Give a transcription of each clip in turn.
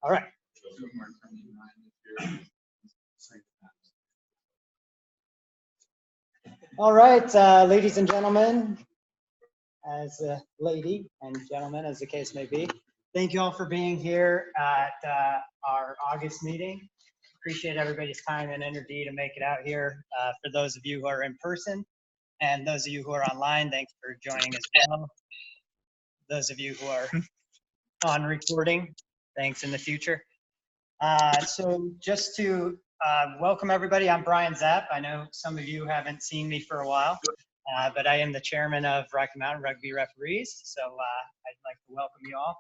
All right. All right, ladies and gentlemen, as a lady and gentlemen, as the case may be, thank you all for being here at our August meeting. Appreciate everybody's time and energy to make it out here. For those of you who are in person and those of you who are online, thanks for joining as well. Those of you who are on recording, thanks in the future. So just to welcome everybody, I'm Brian Zapp. I know some of you haven't seen me for a while, but I am the chairman of Rocky Mountain Rugby Referees, so I'd like to welcome you all.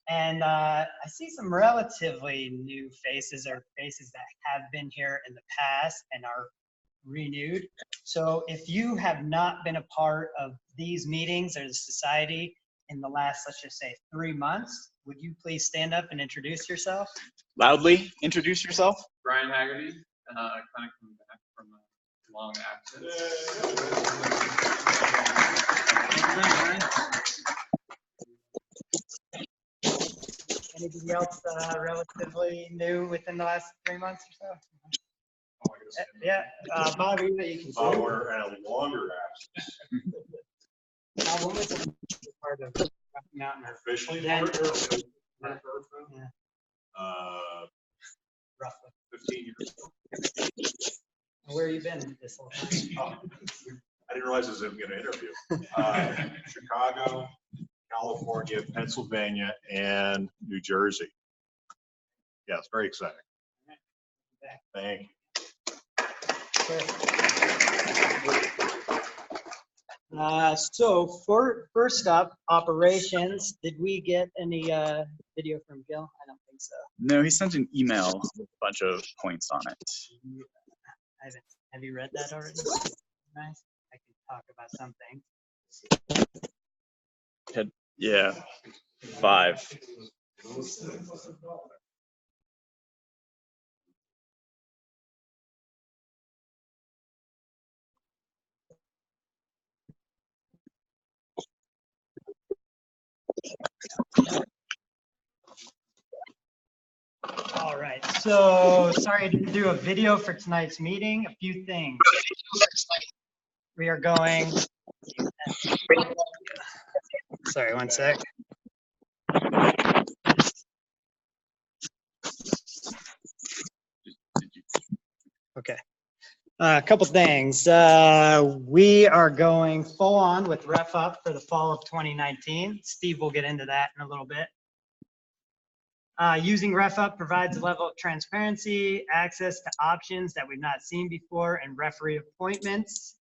And I see some relatively new faces or faces that have been here in the past and are renewed. So if you have not been a part of these meetings or the society in the last, let's just say, 3 months, would you please stand up and introduce yourself? Loudly introduce yourself. Brian Haggerty, kind of coming back from a long absence. Anybody else relatively new within the last 3 months or so? Yeah, Bobby, you can say. We're at a longer absence. What was the part of Rocky Mountain? Officially, Then- yeah. Roughly. 15 years. Where you been this whole time? Oh, I didn't realize I was going to interview. Chicago, California, Pennsylvania, and New Jersey. Yeah, it's very exciting. Thank you. So first up, operations. Did we get any video from Gil? I don't think so. No, he sent an email with a bunch of points on it. I haven't. Have you read that already? Nice. I can talk about something. Yeah, 5. All right. So sorry I didn't do a video for tonight's meeting. A few things. We are going. Sorry, one sec. Okay. A couple things. We are going full on with Ref Up for the fall of 2019. Steve will get into that in a little bit. Using Ref Up provides a level of transparency, access to options that we've not seen before, and referee appointments.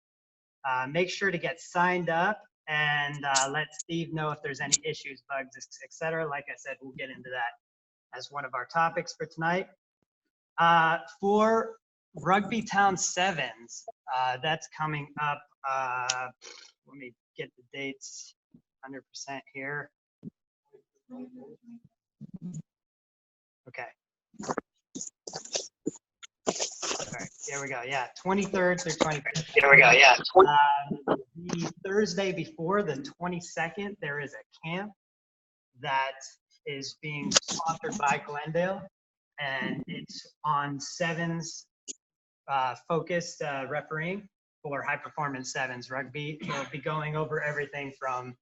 Make sure to get signed up and let Steve know if there's any issues, bugs, etc. Like I said, we'll get into that as one of our topics for tonight. For Rugby Town Sevens, that's coming up. Let me get the dates 100% here. Okay. All right, here we go. Yeah, 23rd through 25th. Here we go. Yeah. The Thursday before, the 22nd, there is a camp that is being sponsored by Glendale, and it's on sevens focused refereeing for high performance sevens rugby. We'll be going over everything from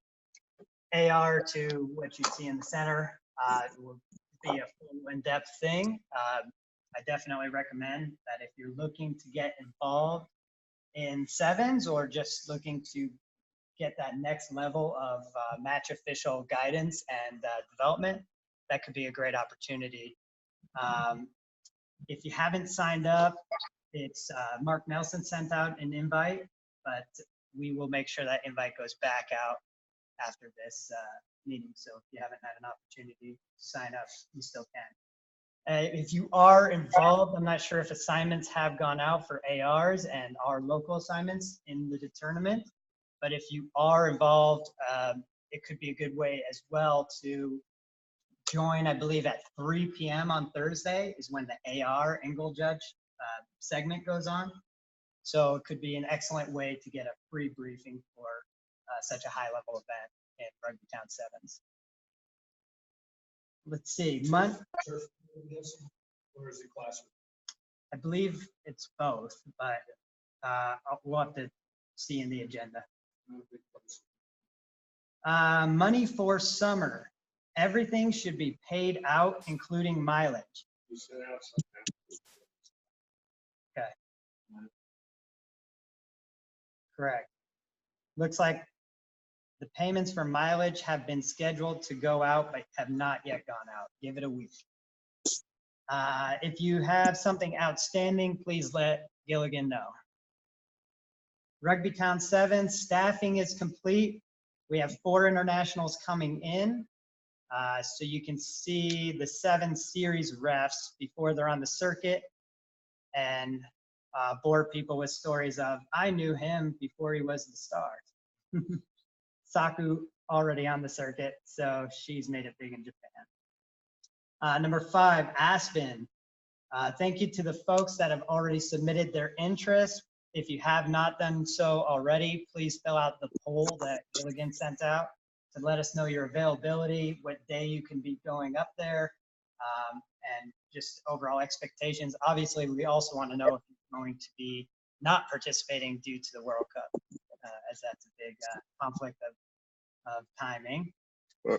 AR to what you see in the center. It will be a full in-depth thing. I definitely recommend that if you're looking to get involved in sevens or just looking to get that next level of match official guidance and development, that could be a great opportunity. If you haven't signed up, it's Mark Nelson sent out an invite, but we will make sure that invite goes back out after this meeting. So if you haven't had an opportunity to sign up, you still can. If you are involved, I'm not sure if assignments have gone out for ARs and our local assignments in the tournament, but if you are involved, it could be a good way as well to join. I believe at 3 p.m. on Thursday is when the AR Angle Judge segment goes on. So it could be an excellent way to get a free briefing for such a high level event in Rugby Rugbytown Sevens. Let's see, Or is it classroom? I believe it's both, but we'll have to see in the agenda. Money for summer. Everything should be paid out, including mileage. You sent out something. Okay. Correct. Looks like the payments for mileage have been scheduled to go out, but have not yet gone out. Give it a week. If you have something outstanding, please let Gilligan know. Rugbytown Sevens, staffing is complete. We have 4 internationals coming in. So you can see the 7 series refs before they're on the circuit and bore people with stories of, I knew him before he was the star. Saku already on the circuit, so she's made it big in Japan. Number 5, Aspen. Thank you to the folks that have already submitted their interest. If you have not done so already, please fill out the poll that Gilligan sent out to let us know your availability, what day you can be going up there, and just overall expectations. Obviously, we also want to know if you're going to be not participating due to the World Cup, as that's a big conflict of timing.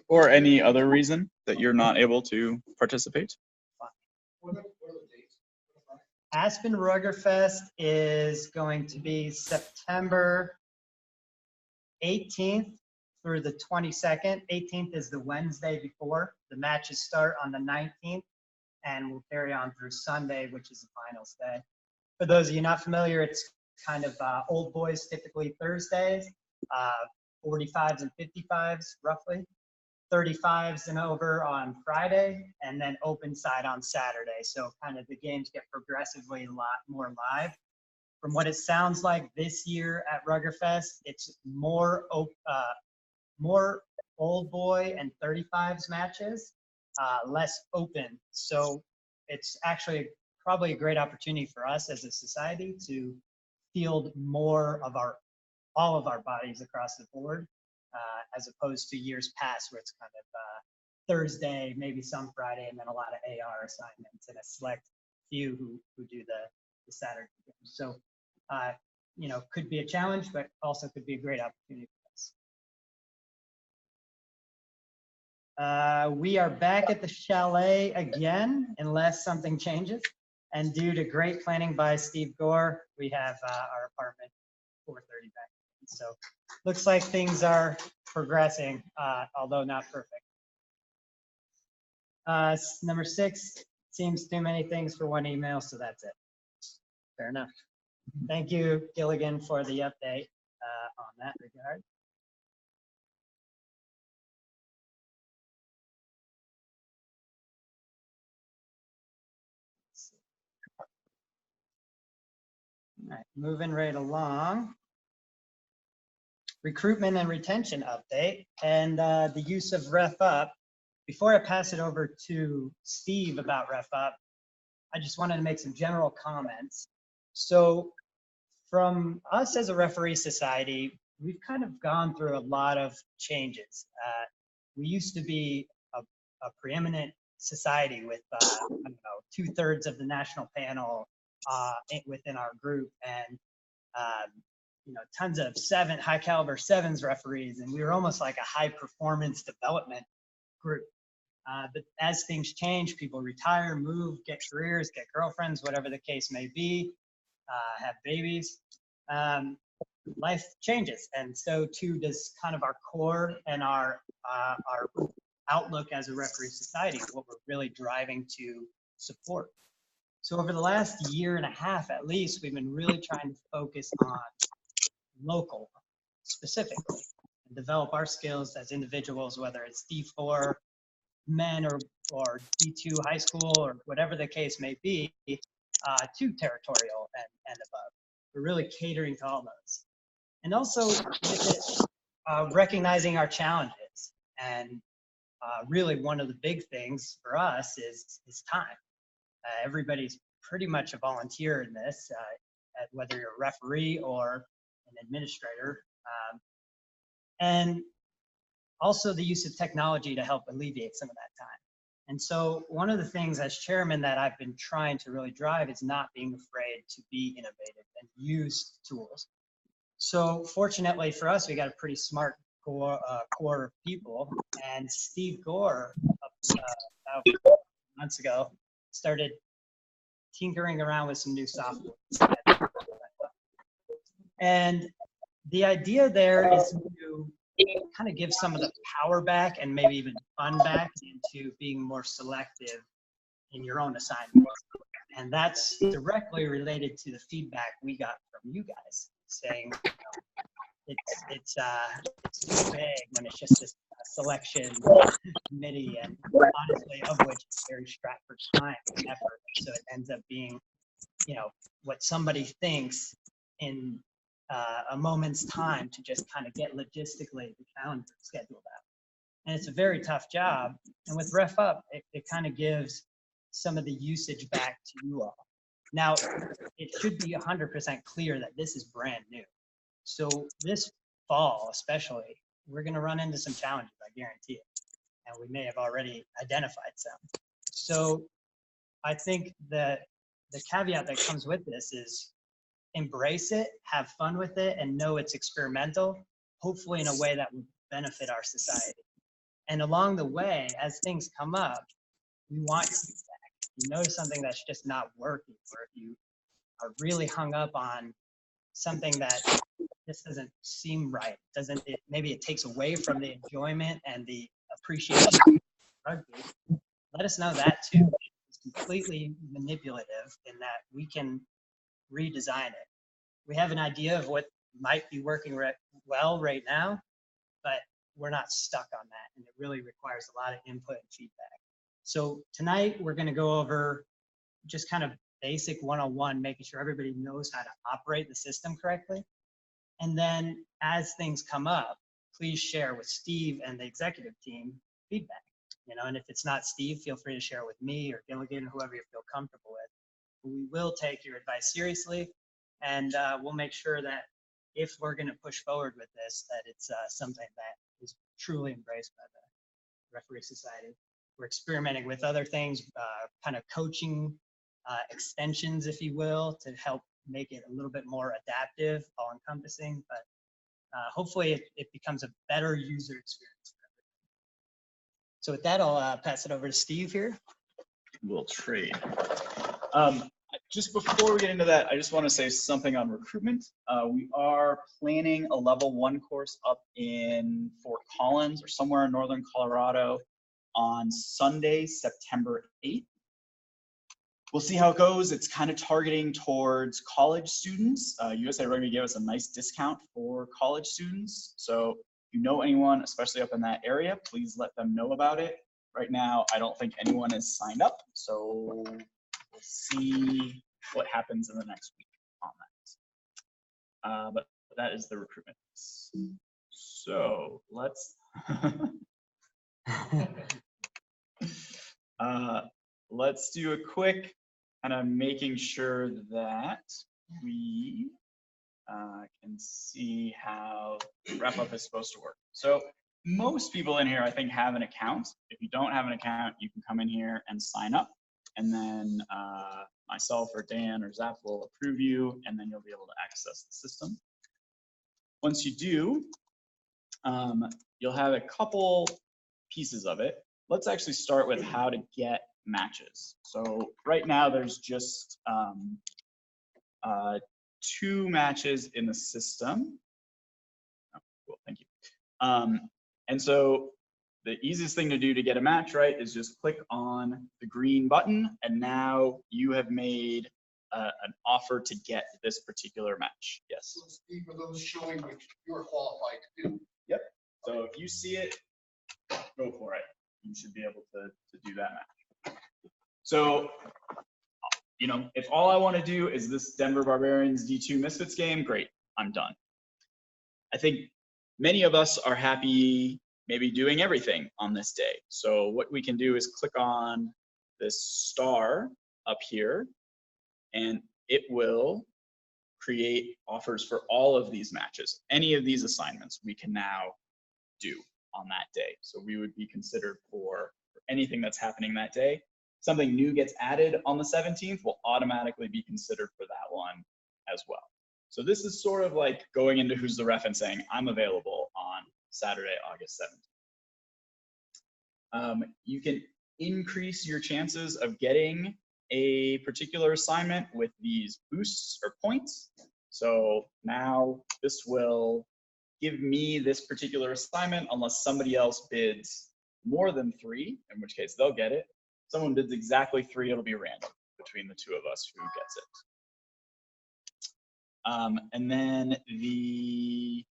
Or any other reason that you're not able to participate? What are the dates? Aspen Ruggerfest is going to be September 18th through the 22nd. 18th is the Wednesday before. The matches start on the 19th and will carry on through Sunday, which is the finals day. For those of you not familiar, it's kind of old boys, typically Thursdays, 45s and 55s roughly, 35s and over on Friday, and then open side on Saturday. So kind of the games get progressively a lot more live. From what it sounds like this year at Ruggerfest, it's more old boy and 35s matches, less open. So it's actually probably a great opportunity for us as a society to field more of all of our bodies across the board, as opposed to years past where it's kind of Thursday, maybe some Friday, and then a lot of AR assignments and a select few who do the Saturday games. So, could be a challenge, but also could be a great opportunity for us. We are back at the chalet again, unless something changes. And due to great planning by Steve Gore, we have our apartment 4:30 back. So looks like things are progressing, although not perfect. Number 6, seems too many things for one email, so that's it. Fair enough. Thank you, Gilligan, for the update on that regard. All right, moving right along. Recruitment and retention update and the use of RefUp. Before I pass it over to Steve about RefUp, I just wanted to make some general comments. So from us as a referee society, we've kind of gone through a lot of changes. We used to be a preeminent society with, 2/3 of the national panel within our group, and tons of high caliber sevens referees, and we were almost like a high performance development group. But as things change, people retire, move, get careers, get girlfriends, whatever the case may be, have babies. Life changes, and so too does kind of our core and our outlook as a referee society, what we're really driving to support. So over the last year and a half, at least, we've been really trying to focus on local specifically and develop our skills as individuals, whether it's D4 men or D2 high school or whatever the case may be, to territorial and above. We're really catering to all those. And also with it, recognizing our challenges. And really one of the big things for us is time. Everybody's pretty much a volunteer in this, whether you're a referee or an administrator. And also the use of technology to help alleviate some of that time. And so one of the things as chairman that I've been trying to really drive is not being afraid to be innovative and use tools. So fortunately for us, we got a pretty smart core of people, and Steve Gore, about months ago, started tinkering around with some new software. And the idea there is to kind of give some of the power back and maybe even fun back into being more selective in your own assignments. And that's directly related to the feedback we got from you guys saying, it's too big when it's just this selection committee, and honestly, of which it's very strapped for time and effort. So it ends up being, what somebody thinks in a moment's time to just kind of get logistically the calendar scheduled out. And it's a very tough job. And with Ref Up, it kind of gives some of the usage back to you all. Now, it should be 100% clear that this is brand new. So this fall, especially, we're going to run into some challenges, I guarantee it. And we may have already identified some. So I think that the caveat that comes with this is embrace it, have fun with it, and know it's experimental, hopefully in a way that will benefit our society. And along the way, as things come up, we want feedback. You notice something that's just not working, or if you are really hung up on something that just doesn't seem right, maybe it takes away from the enjoyment and the appreciation of rugby, let us know that too. It's completely manipulative in that we can redesign it. We have an idea of what might be working well right now, but we're not stuck on that, and it really requires a lot of input and feedback. So tonight we're going to go over just kind of basic 101, making sure everybody knows how to operate the system correctly. And then as things come up, please share with Steve and the executive team feedback. And if it's not Steve, feel free to share it with me or Gilligan or whoever you feel comfortable with. We will take your advice seriously, and we'll make sure that if we're going to push forward with this, that it's something that is truly embraced by the Referee Society. We're experimenting with other things, kind of coaching extensions, if you will, to help make it a little bit more adaptive, all encompassing, but hopefully it becomes a better user experience for everyone. So with that, I'll pass it over to Steve here. We'll trade. Just before we get into that, I just want to say something on recruitment. We are planning a level 1 course up in Fort Collins or somewhere in northern Colorado on Sunday, September 8th. We'll see how it goes. It's kind of targeting towards college students. USA Rugby gave us a nice discount for college students. So if you know anyone, especially up in that area, please let them know about it. Right now, I don't think anyone is signed up. So we'll see what happens in the next week on that. But that is the recruitment. So let's let's do a quick kind of making sure that we can see how Ref Up is supposed to work. So most people in here, I think, have an account. If you don't have an account, you can come in here and sign up, and then myself or Dan or Zap will approve you, and then you'll be able to access the system. Once you do, you'll have a couple pieces of it. Let's actually start with how to get matches. So right now there's just 2 matches in the system. Oh, cool, thank you. And so the easiest thing to do to get a match, right, is just click on the green button, and now you have made an offer to get this particular match. Yes. So Steve, are those showing which you're qualified to do? Yep. So if you see it, go for it. You should be able to do that match. So, if all I want to do is this Denver Barbarians D2 Misfits game, great, I'm done. I think many of us are happy maybe doing everything on this day. So what we can do is click on this star up here, and it will create offers for all of these matches. Any of these assignments we can now do on that day. So we would be considered for anything that's happening that day. Something new gets added on the 17th will automatically be considered for that one as well. So this is sort of like going into Who's the Ref and saying, I'm available on Saturday, August 17th. You can increase your chances of getting a particular assignment with these boosts or points. So now this will give me this particular assignment unless somebody else bids more than 3, in which case they'll get it. Someone bids exactly 3, it'll be random between the 2 of us who gets it. And then the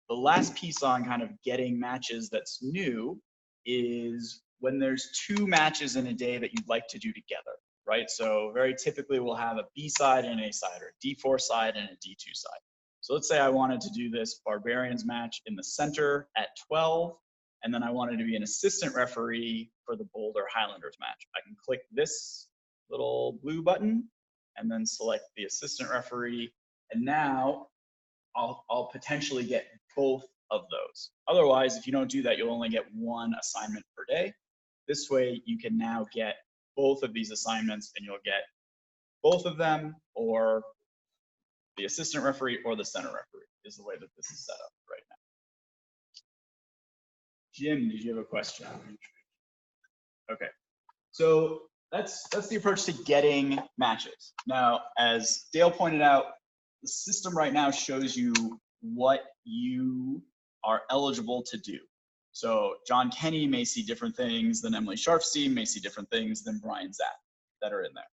last piece on kind of getting matches that's new is when there's 2 matches in a day that you'd like to do together, right? So very typically we'll have a B side and an A side, or a D4 side and a D2 side. So let's say I wanted to do this Barbarians match in the center at 12, and then I wanted to be an assistant referee for the Boulder Highlanders match. I can click this little blue button and then select the assistant referee, and now I'll potentially get both of those. Otherwise, if you don't do that, you'll only get 1 assignment per day. This way, you can now get both of these assignments, and you'll get both of them, or the assistant referee or the center referee is the way that this is set up right now. Jim, did you have a question? Okay, so that's the approach to getting matches. Now, as Dale pointed out, the system right now shows you what you are eligible to do. So John Kenny may see different things than Emily Sharfstein, may see different things than Brian Zapp that are in there.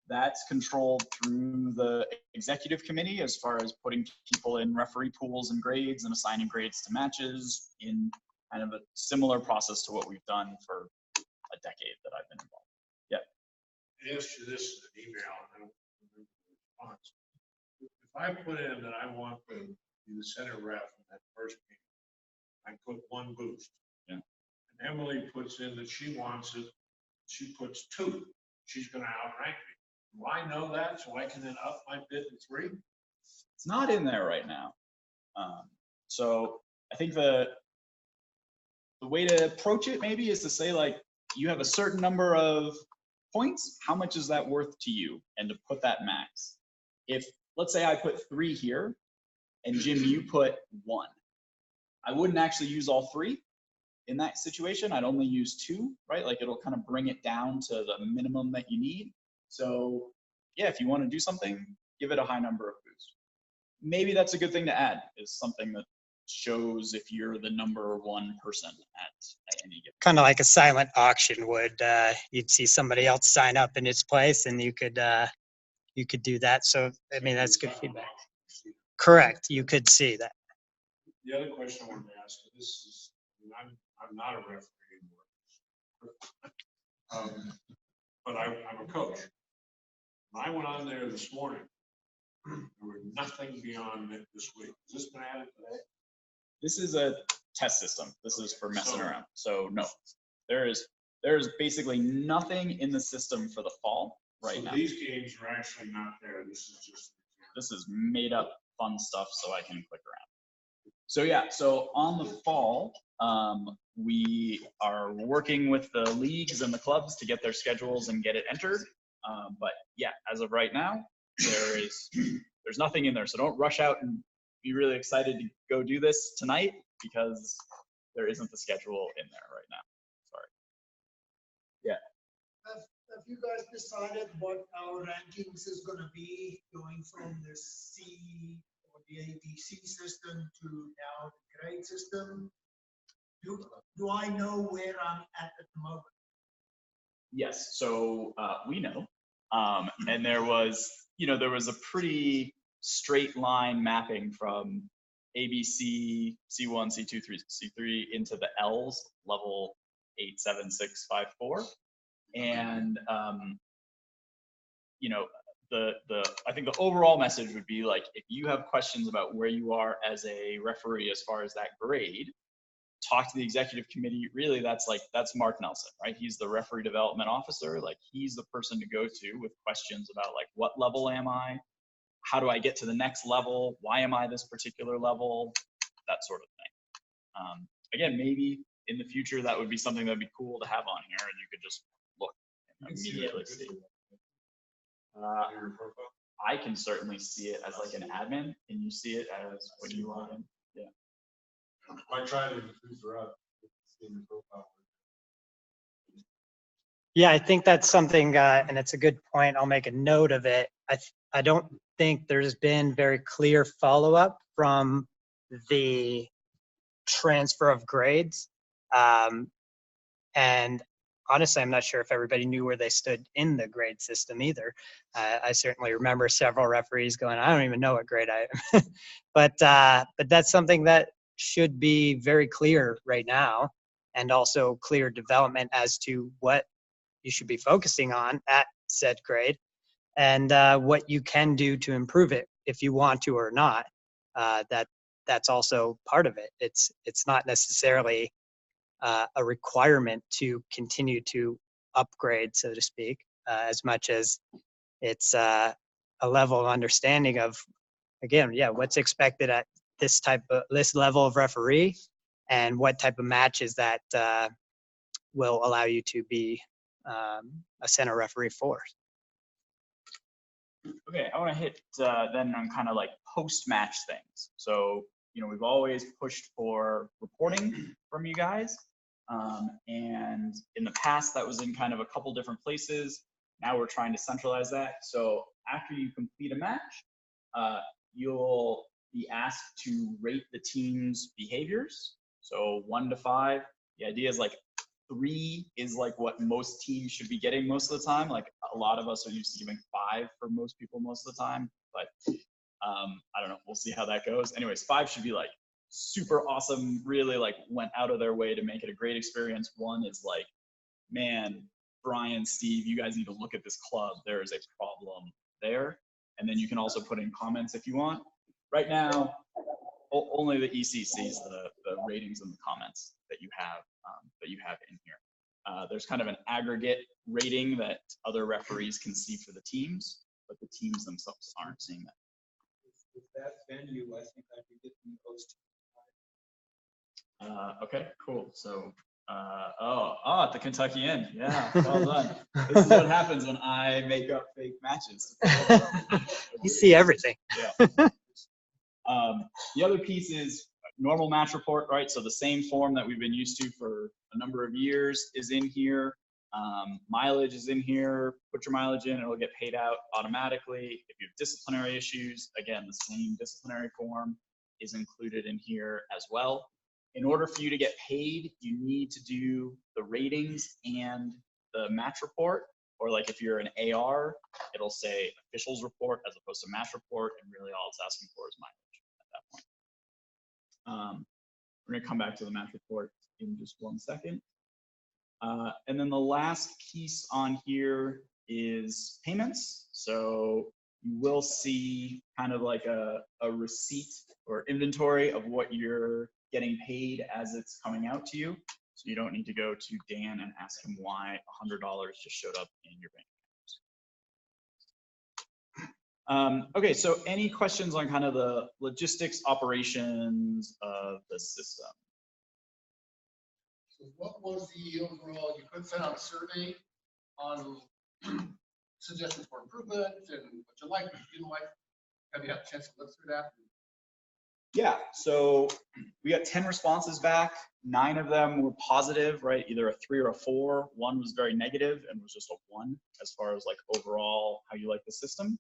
That's controlled through the executive committee as far as putting people in referee pools and grades and assigning grades to matches in kind of a similar process to what we've done for a decade that I've been involved. Yeah. I asked you this in an email, and I don't remember the response. If I put in that I want to be the center ref in that first meeting, I put 1 boost. Yeah. And Emily puts in that she wants it, she puts 2. She's gonna outrank me. Do I know that so I can then up my bid to 3? It's not in there right now. So I think the way to approach it maybe is to say, like, you have a certain number of points, how much is that worth to you? And to put that max. If, let's say I put 3 here, and Jim, you put 1. I wouldn't actually use all 3 in that situation. I'd only use 2, right? Like, it'll kind of bring it down to the minimum that you need. So yeah, if you want to do something, give it a high number of boosts. Maybe that's a good thing to add, is something that shows if you're the number 1 person at any given. Kind of like a silent auction would, you'd see somebody else sign up in its place and you could do that. So, I mean, that's good feedback. Correct. You could see that. The other question I wanted to ask, this is, I mean, I'm not a referee anymore. But I'm a coach. When I went on there this morning, there was nothing beyond it this week. Has this been added today? This is a test system. This is for messing around. So no, there is basically nothing in the system for the fall right now. So these games are actually not there. This is made up fun stuff so I can click around. So yeah, so on the fall, we are working with the leagues and the clubs to get their schedules and get it entered. But yeah, as of right now, there's nothing in there. So don't rush out and be really excited to go do this tonight, because there isn't the schedule in there right now. Sorry. Yeah. Have you guys decided what our rankings is gonna be going from the C or the ABC system to now the grade system? Do I know where I'm at the moment? Yes, so we know. And there was a pretty straight line mapping from ABC, C1, C2, C3 into the L's, level 8, 7, 6, 5, 4. And I think the overall message would be, like, if you have questions about where you are as a referee as far as that grade, talk to the executive committee. Really, that's Mark Nelson, right? He's the referee development officer. Like, he's the person to go to with questions about, like, what level am I? How do I get to the next level? Why am I this particular level? That sort of thing. Again, maybe in the future that would be something that'd be cool to have on here, and you could just look and immediately see. Your profile? I can certainly see it as like an admin, and you see it as when you log in. I tried to include throughout. See your profile. Yeah, I think that's something, and it's a good point. I'll make a note of it. I don't think there's been very clear follow-up from the transfer of grades. And honestly, I'm not sure if everybody knew where they stood in the grade system either. I certainly remember several referees going, I don't even know what grade I am. But that's something that should be very clear right now, and also clear development as to what you should be focusing on at said grade, and what you can do to improve it if you want to or not. That's also part of it. It's not necessarily a requirement to continue to upgrade, so to speak, as much as it's a level of understanding of, again, yeah, what's expected at this level of referee, and what type of matches that will allow you to be a center referee for. Okay, I want to hit then on kind of like post-match things. So, we've always pushed for reporting from you guys. And in the past, that was in kind of a couple different places. Now we're trying to centralize that. So after you complete a match, you'll be asked to rate the team's behaviors. So 1 to 5. The idea is like 3 is like what most teams should be getting most of the time. Like a lot of us are used to giving 5 for most people most of the time, but I don't know. We'll see how that goes. Anyways, 5 should be like super awesome, really like went out of their way to make it a great experience. 1 is like, man, Brian, Steve, you guys need to look at this club. There is a problem there. And then you can also put in comments if you want. Right now, only the EC sees the ratings and the comments that you have in here. There's kind of an aggregate rating that other referees can see for the teams, but the teams themselves aren't seeing that. With that venue, I think I'd be getting close to. Okay, cool. So, at the Kentucky Inn. Yeah, well done. This is what happens when I make up fake matches. You see everything. Yeah. The other piece is normal match report, right? So the same form that we've been used to for a number of years is in here. Mileage is in here. Put your mileage in, it'll get paid out automatically. If you have disciplinary issues, again, the same disciplinary form is included in here as well. In order for you to get paid, you need to do the ratings and the match report, or like if you're an AR, it'll say officials report as opposed to match report, and really all it's asking for is mileage at that point. We're gonna come back to the match report in just 1 second. And then the last piece on here is payments. So you will see kind of like a receipt or inventory of what you're getting paid as it's coming out to you. So you don't need to go to Dan and ask him why $100 just showed up in your bank account. Okay, so any questions on kind of the logistics operations of the system? So what was the overall, you could send out a survey on suggestions for improvement and what you like, what you didn't like. Have you had a chance to look through that? Yeah, so we got 10 responses back. 9 of them were positive, right? Either a 3 or a 4. 1 was very negative and was just a 1 as far as like overall how you like the system.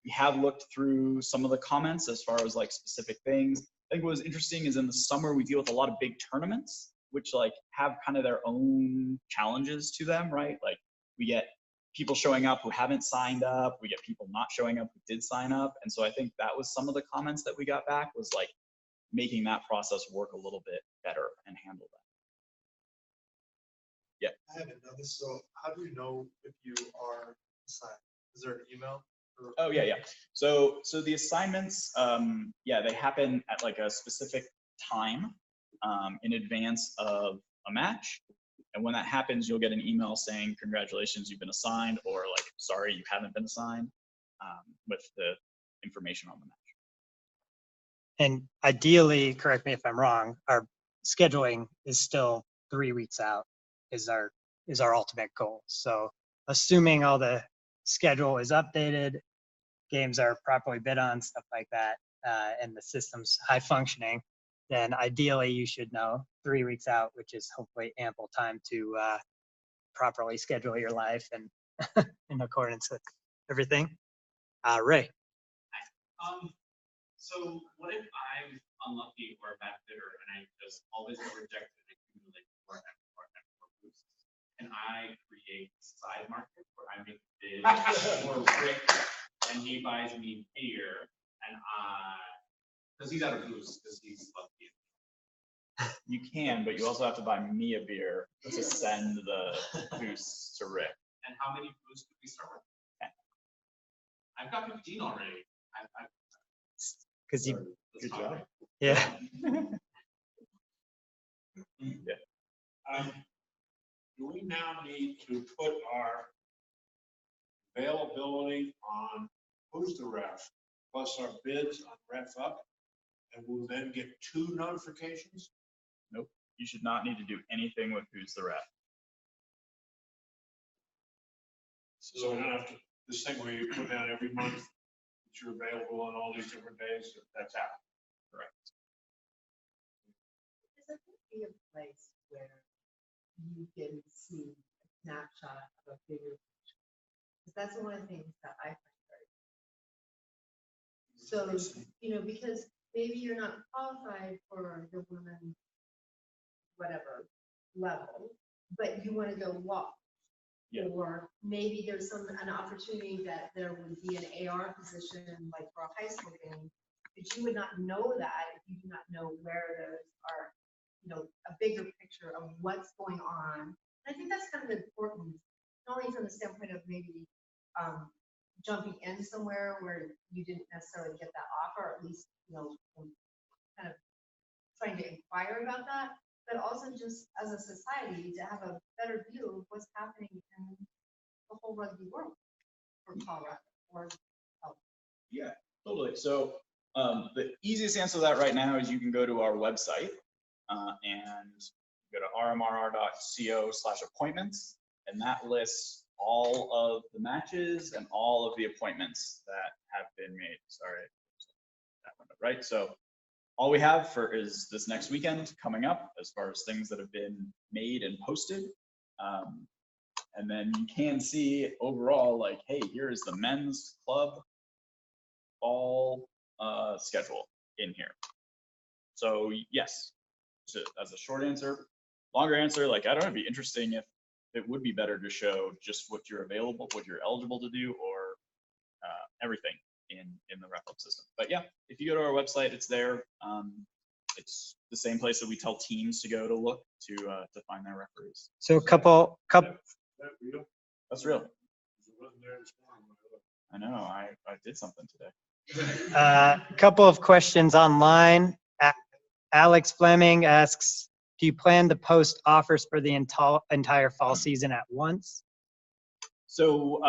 We have looked through some of the comments as far as like specific things. I think what was interesting is in the summer we deal with a lot of big tournaments, which like have kind of their own challenges to them, right? Like we get people showing up who haven't signed up, we get people not showing up who did sign up. And so I think that was some of the comments that we got back, was like making that process work a little bit better and handle that. Yeah. I have another. So how do you know if you are assigned? Is there an email? Oh yeah. So the assignments, yeah, they happen at like a specific time in advance of a match. And when that happens, you'll get an email saying, congratulations, you've been assigned, or like, sorry, you haven't been assigned, with the information on the match. and ideally, correct me if I'm wrong, our scheduling is still 3 weeks out is our ultimate goal. So assuming all the schedule is updated, games are properly bid on, stuff like that, and the system's high functioning, then ideally you should know 3 weeks out, which is hopefully ample time to properly schedule your life and in accordance with everything. Ray. So what if I'm unlucky or a bad bidder and I just always get rejected and accumulate more boosts? Can I create side market where I make bid for Rick and he buys me beer and because he's out of boost because he's lucky. You can, but you also have to buy me a beer to send the boosts to Rick. And how many boosts did we start with? 10. I've got 15 already. Because you, Good job. yeah. Do we now need to put our availability on Who's the Ref plus our bids on Ref Up? And we'll then get 2 notifications? Nope, you should not need to do anything with Who's the Ref. So we don't have to, this thing where you put down every month that you're available on all these different days, that's out. Correct. There's be a place where you can see a snapshot of a bigger picture. Because that's one of the things that I find very. So, because maybe you're not qualified for the women, whatever level, but you want to go walk. Yeah. Or maybe there's an opportunity that there would be an AR position like for a high school game, but you would not know that if you do not know where those are, a bigger picture of what's going on. And I think that's kind of important, not only from the standpoint of maybe jumping in somewhere where you didn't necessarily get that offer, or at least, kind of trying to inquire about that, but also just as a society to have a better view of what's happening in the whole rugby world for Colorado or Yeah, totally. So the easiest answer to that right now is you can go to our website and go to rmrr.co/appointments, and that lists all of the matches and all of the appointments that have been made. Sorry, that one, right? So all we have is this next weekend coming up as far as things that have been made and posted. And then you can see overall, like, hey, here is the men's club ball schedule in here. So yes, as a short answer. Longer answer, like, I don't know, it'd be interesting if it would be better to show just what you're eligible to do, or everything in the Ref-Up system. But yeah, if you go to our website, it's there. It's the same place that we tell teams to go to look to find their referees. So a couple. Is that real? That's real. It wasn't there this morning when I looked. I know, I did something today. A couple of questions online. Alex Fleming asks, do you plan to post offers for the entire fall season at once? So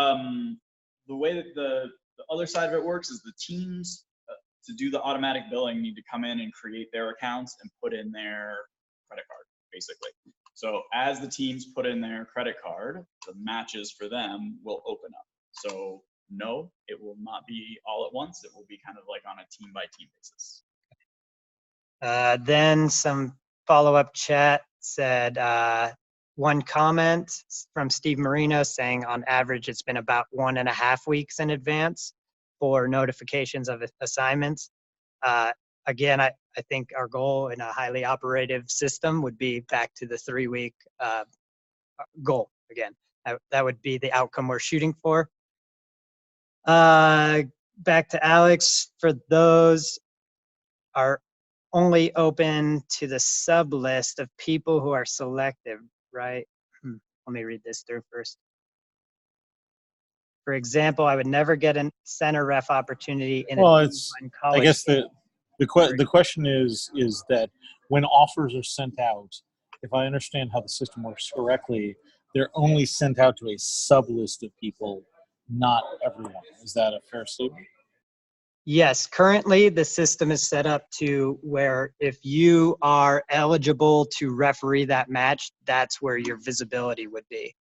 the way that the other side of it works is the teams to do the automatic billing need to come in and create their accounts and put in their credit card, basically. So as the teams put in their credit card, the matches for them will open up. So no, it will not be all at once. It will be kind of like on a team by team basis. Then some follow-up chat said, one comment from Steve Marino saying on average it's been about 1.5 weeks in advance for notifications of assignments. Again, I think our goal in a highly operative system would be back to the 3-week goal again. That would be the outcome we're shooting for. Back to Alex, for those are only open to the sub list of people who are selective, right? Let me read this through first. For example, I would never get a center ref opportunity in Well, a it's, college. I guess the question is that when offers are sent out, if I understand how the system works correctly, they're only sent out to a sub list of people, not everyone. Is that a fair statement? Yes, currently the system is set up to where if you are eligible to referee that match, that's where your visibility would be.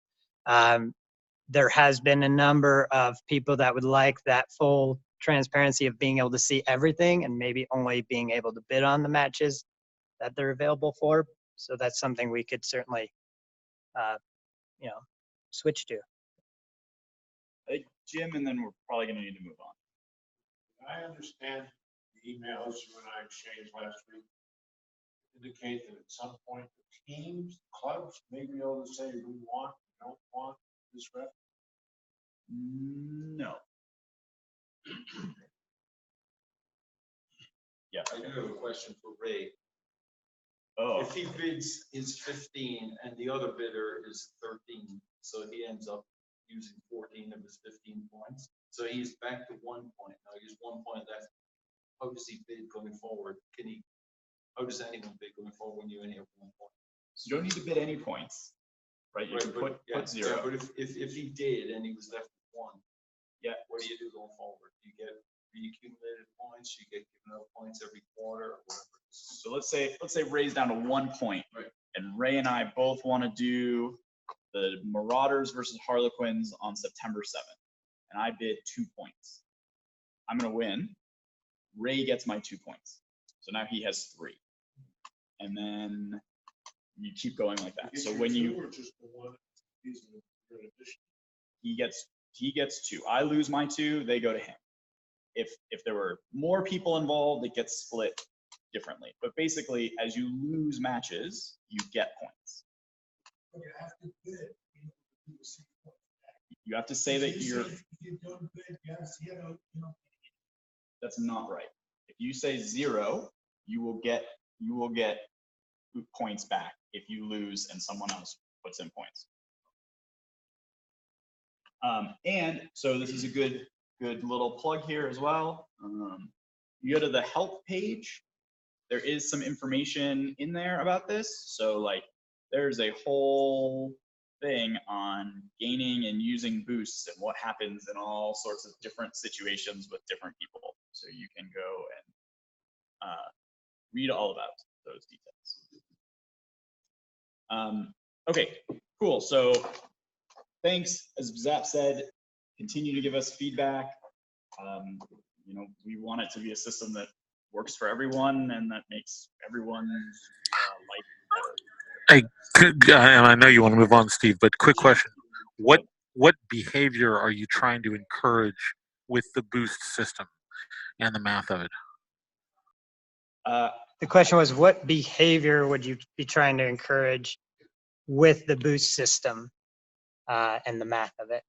There has been a number of people that would like that full transparency of being able to see everything and maybe only being able to bid on the matches that they're available for. So that's something we could certainly, switch to. Jim, and then we're probably gonna need to move on. I understand the emails you and I exchanged last week indicate that at some point the teams, clubs may be able to say we want, don't want this ref. No. Yeah. I do have a question for Ray. Oh, If he bids his 15 and the other bidder is 13, so he ends up using 14 of his 15 points, so he's back to 1 point. Now he's 1 point left. How does he bid going forward? How does anyone bid going forward when you only have 1 point? so you don't need to bid any points, right? You can put zero. But if he did and he was left with 1, Yeah. what do you do going forward? You get reaccumulated points, you get given out points every quarter, or whatever. So let's say Ray's down to 1 point. Right. And Ray and I both want to do the Marauders versus Harlequins on September 7th. And I bid 2 points. I'm going to win. Ray gets my 2 points. So now he has 3. And then you keep going like that. So when you, Or just the one, he's in addition. he gets 2. I lose my 2, they go to him. If there were more people involved, it gets split differently. But basically, as you lose matches, you get points. But you have to bid, you know, to receive points back. You have to say that If you you're, say if you don't bid, you have 0, you know. that's not right. If you say 0, you will get points back if you lose and someone else puts in points. And so this is a good little plug here as well. You go to the help page. There is some information in there about this. So like there's a whole thing on gaining and using boosts and what happens in all sorts of different situations with different people. So you can go and read all about those details. Okay, cool. So thanks, as Zap said, continue to give us feedback. You know, we want it to be a system that works for everyone and that makes everyone's life better. And I know you want to move on, Steve, but quick question. What behavior are you trying to encourage with the boost system and the math of it? The question was, what behavior would you be trying to encourage with the boost system and the math of it?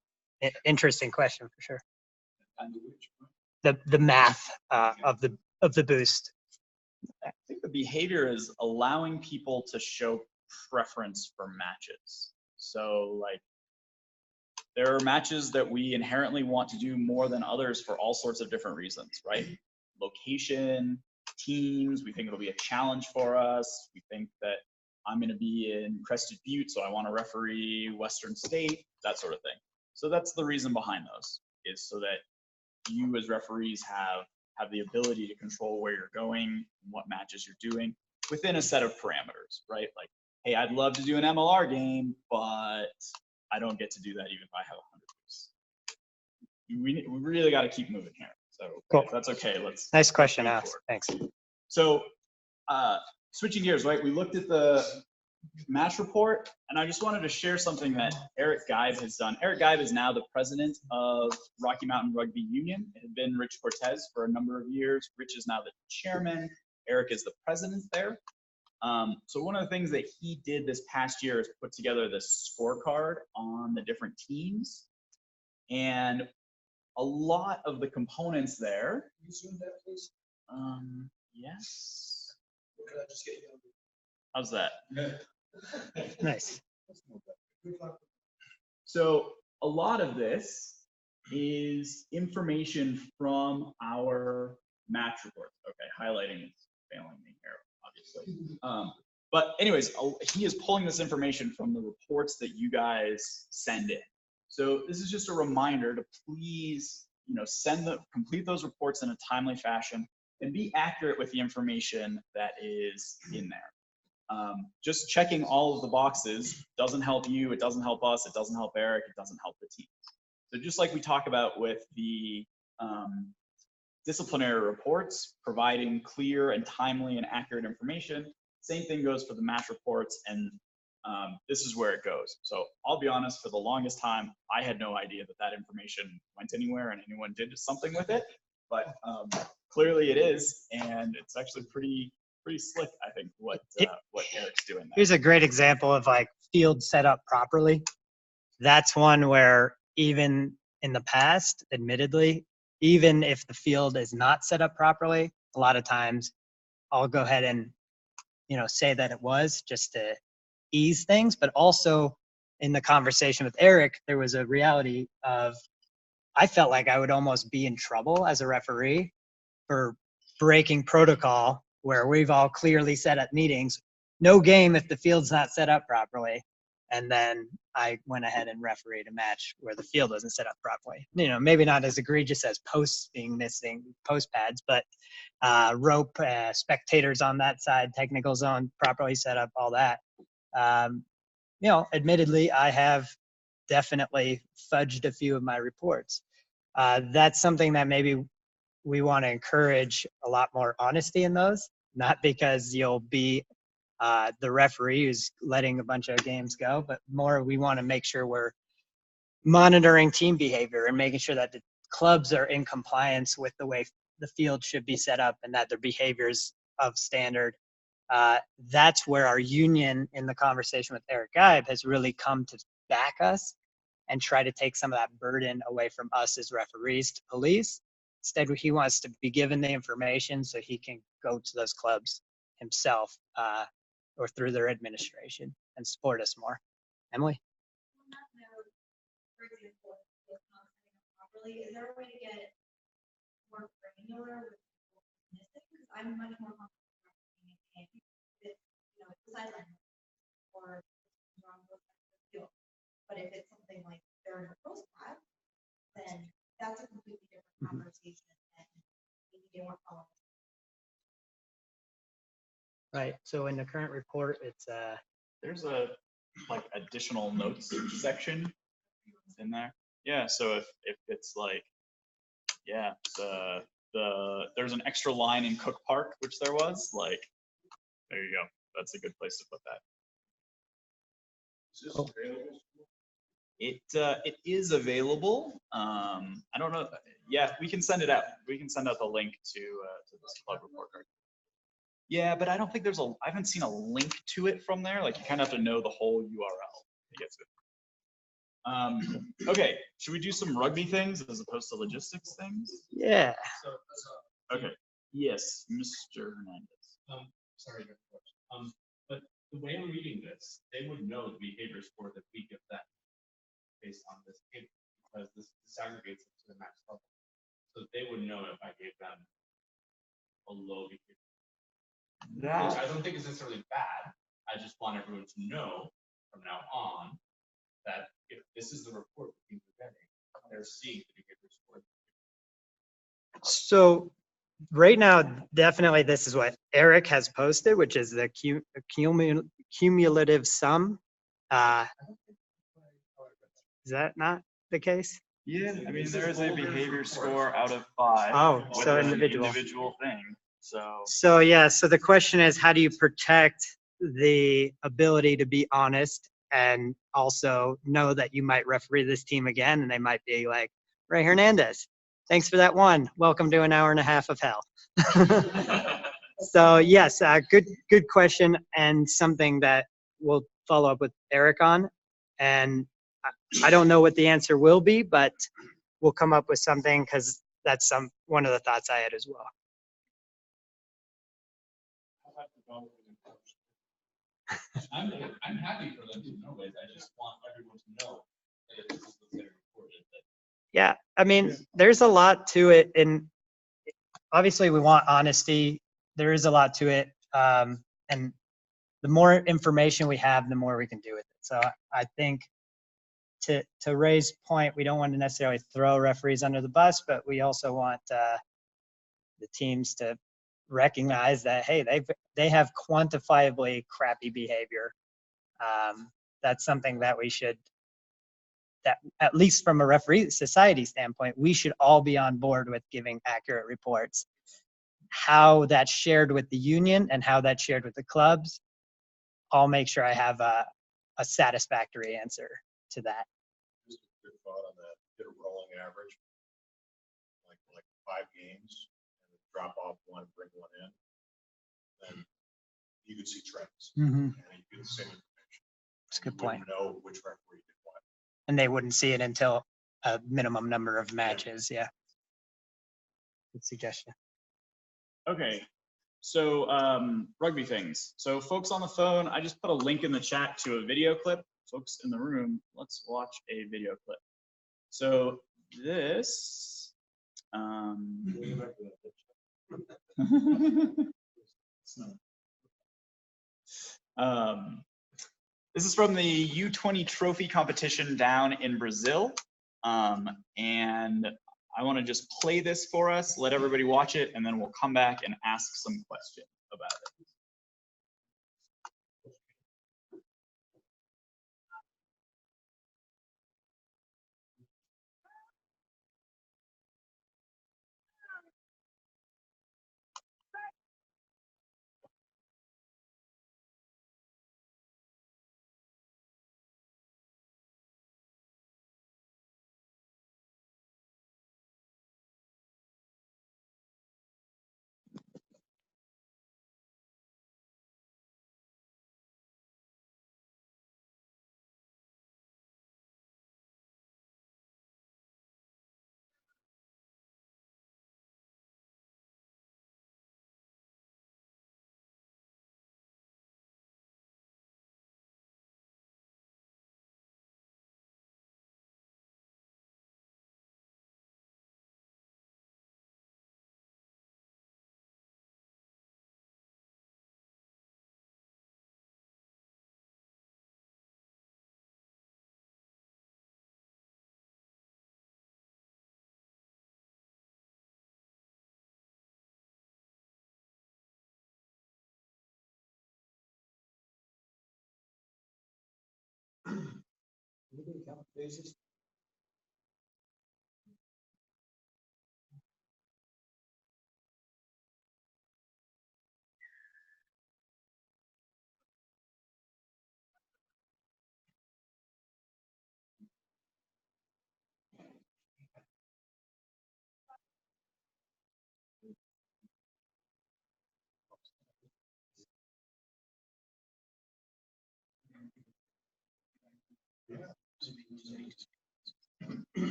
Interesting question for sure. The math of the boost. I think the behavior is allowing people to show preference for matches. So like there are matches that we inherently want to do more than others for all sorts of different reasons, right? Location, teams, we think it'll be a challenge for us. We think that I'm going to be in Crested Butte, so I want to referee Western State, that sort of thing. So that's the reason behind those, is so that you as referees have the ability to control where you're going and what matches you're doing within a set of parameters, right? Like, hey, I'd love to do an MLR game, but I don't get to do that even if I have 100 boosts. We really got to keep moving here. So Cool. if that's okay. Let's. Nice question move asked. forward. Thanks. So switching gears, right? We looked at the match report, and I just wanted to share something that Eric Geib has done. Eric Geib is now the president of Rocky Mountain Rugby Union. It had been Rich Cortez for a number of years. Rich is now the chairman. Eric is the president there. So one of the things that he did this past year is put together this scorecard on the different teams. And a lot of the components there. Can you zoom that, please? Yes. Or can I just get you? How's that? Nice. Good luck. So a lot of this is information from our match reports. Okay, highlighting is failing me here, obviously. But anyways, he is pulling this information from the reports that you guys send in. So this is just a reminder to please, complete those reports in a timely fashion and be accurate with the information that is in there. Just checking all of the boxes doesn't help you, it doesn't help us, it doesn't help Eric, it doesn't help the team. So just like we talk about with the disciplinary reports, providing clear and timely and accurate information, same thing goes for the match reports, and this is where it goes. So I'll be honest, for the longest time, I had no idea that that information went anywhere and anyone did something with it, but clearly it is, and it's actually pretty slick, I think, what Eric's doing there. Here's a great example of like field set up properly. That's one where even in the past, admittedly, even if the field is not set up properly, a lot of times I'll go ahead and, say that it was just to ease things. But also in the conversation with Eric, there was a reality of, I felt like I would almost be in trouble as a referee for breaking protocol where we've all clearly set up meetings, no game if the field's not set up properly. And then I went ahead and refereed a match where the field wasn't set up properly. Maybe not as egregious as posts being missing, post pads, but rope, spectators on that side, technical zone properly set up, all that. Admittedly, I have definitely fudged a few of my reports. That's something that maybe we want to encourage a lot more honesty in those, not because you'll be the referee who's letting a bunch of games go, but more we want to make sure we're monitoring team behavior and making sure that the clubs are in compliance with the way the field should be set up and that their behaviors of standard. That's where our union in the conversation with Eric Geib has really come to back us and try to take some of that burden away from us as referees to police. Instead, he wants to be given the information so he can go to those clubs himself or through their administration and support us more. Emily? On that note, for example, if not setting up properly, is there a way to get more granular with missing? Because I'm much more comfortable with it, it's the sideline or wrong both sides of the field. But if it's something like they're in a post pad, then that's a completely different conversation and maybe they weren't following. Right. So in the current report, it's There's a additional notes section in there. Yeah. So if it's like, yeah, there's an extra line in Cook Park, which there was there you go. That's a good place to put that. Is this available? It is available. I don't know. Yeah, we can send it out. We can send out the link to this club report card. Yeah, but I don't think I haven't seen a link to it from there. Like you kind of have to know the whole URL to get to it. Okay, should we do some rugby things as opposed to logistics things? yeah. Okay. Yes, Mr. Hernandez. Sorry, but the way I'm reading this, they would know the behavior score that we give them based on this table, because this disaggregates it to the max level. So they would know if I gave them a low behavior. Which I don't think is necessarily bad. I just want everyone to know from now on that if this is the report that people are getting, they're seeing the behavior score. So right now, definitely this is what Eric has posted, which is the cumulative sum. Is that not the case? Yeah, I mean, there is a behavior score out of 5. Oh, with so an individual. individual thing. So yeah, so the question is, how do you protect the ability to be honest and also know that you might referee this team again and they might be like, Ray Hernandez, thanks for that one. Welcome to an hour and a half of hell. So yes, good question and something that we'll follow up with Eric on. And I don't know what the answer will be, but we'll come up with something because that's one of the thoughts I had as well. I'm happy for them to know it. I just want everyone to know that this is what they reported. Yeah, I mean, there's a lot to it, and obviously we want honesty. There is a lot to it, and the more information we have, the more we can do with it. So I think to Ray's point, we don't want to necessarily throw referees under the bus, but we also want the teams to recognize that, hey, they have quantifiably crappy behavior. That's something that we should, that at least from a referee society standpoint, we should all be on board with giving accurate reports. How that's shared with the union and how that's shared with the clubs, I'll make sure I have a satisfactory answer to that. Just a quick thought on that, get a rolling average, like 5 games, and drop off one, bring one in, then you could see trends. And you get the same information. That's a good You wouldn't point. know which referee did what. And they wouldn't see it until a minimum number of matches. Yeah. Good suggestion. Okay, so rugby things. So folks on the phone, I just put a link in the chat to a video clip. Folks in the room, let's watch a video clip. So this, this is from the U20 trophy competition down in Brazil. And I want to just play this for us, let everybody watch it, and then we'll come back and ask some questions about it.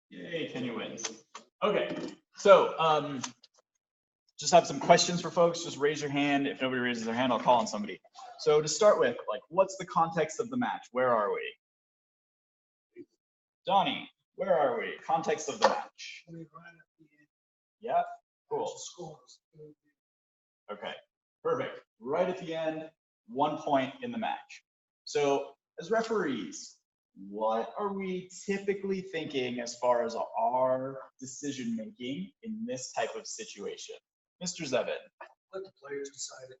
Yay, Kenya wins. Okay, so just have some questions for folks. Just raise your hand. If nobody raises their hand, I'll call on somebody. So to start with, like, what's the context of the match? Where are we? Donnie, where are we? Context of the match. Yeah, cool. Okay, perfect. Right at the end, 1 point in the match. So as referees, what are we typically thinking as far as our decision making in this type of situation? Mr. Zevin. Let the players decide it.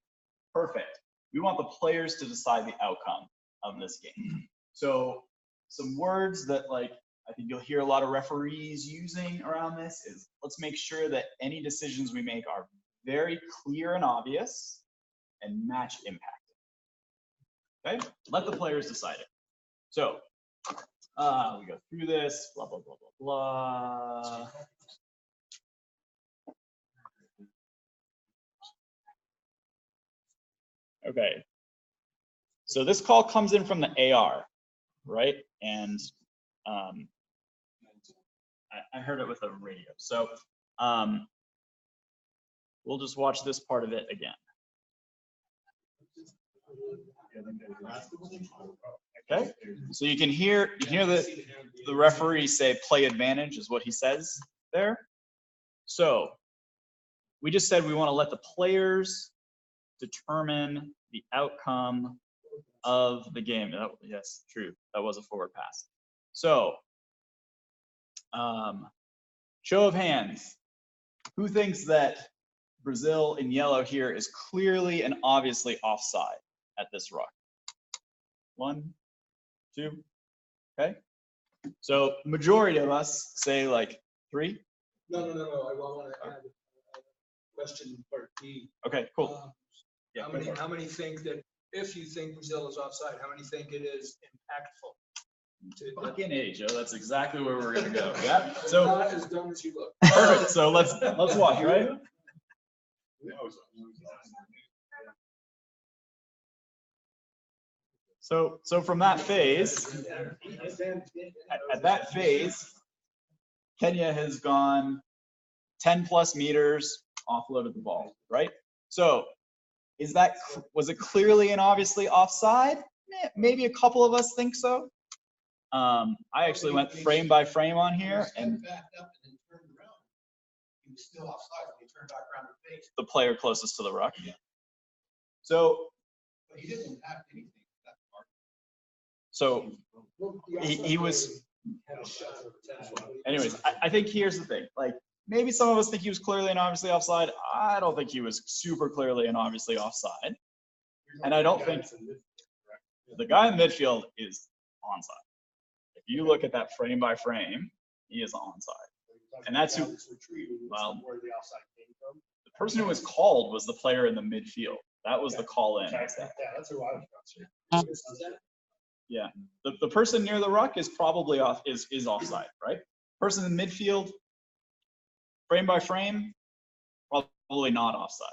Perfect. We want the players to decide the outcome of this game. So some words that, like, I think you'll hear a lot of referees using around this is, let's make sure that any decisions we make are very clear and obvious and match impacted. Okay, let the players decide it. So we go through this, blah, blah, blah, blah, blah. Okay, so this call comes in from the AR, right? And I heard it with a radio. So we'll just watch this part of it again. Okay, so you can hear the referee say play advantage is what he says there. So we just said we want to let the players determine the outcome of the game. Yes, true. That was a forward pass. So, show of hands. Who thinks that Brazil in yellow here is clearly and obviously offside at this ruck? 1, 2, okay. So majority of us say like 3. No, I want to add question part B. Okay, cool. Yeah. How many think that if you think Brazil is offside, how many think it is impactful? Fucking A, Joe. That's exactly where we're gonna go. Yeah. So Not as dumb as you look. perfect. So let's watch, right? So from that phase, at that phase, Kenya has gone 10 plus meters, offloaded the ball, right? So was it clearly and obviously offside? Maybe a couple of us think so. I actually went frame by frame on here, and Backed up and then turned around. He was still offside when he turned back around to face. the player closest to the ruck. So But he didn't impact anything. That part. So he was, anyways, I think here's the thing. Like, maybe some of us think he was clearly and obviously offside. I don't think he was super clearly and obviously offside. And I don't think the guy in midfield is onside. If you look at that frame by frame, he is onside. And that's who, well, the person who was called was the player in the midfield. That was the call in. Yeah, that's who I was. Yeah, the person near the ruck is probably is offside, right? Person in midfield, frame by frame, probably not offside.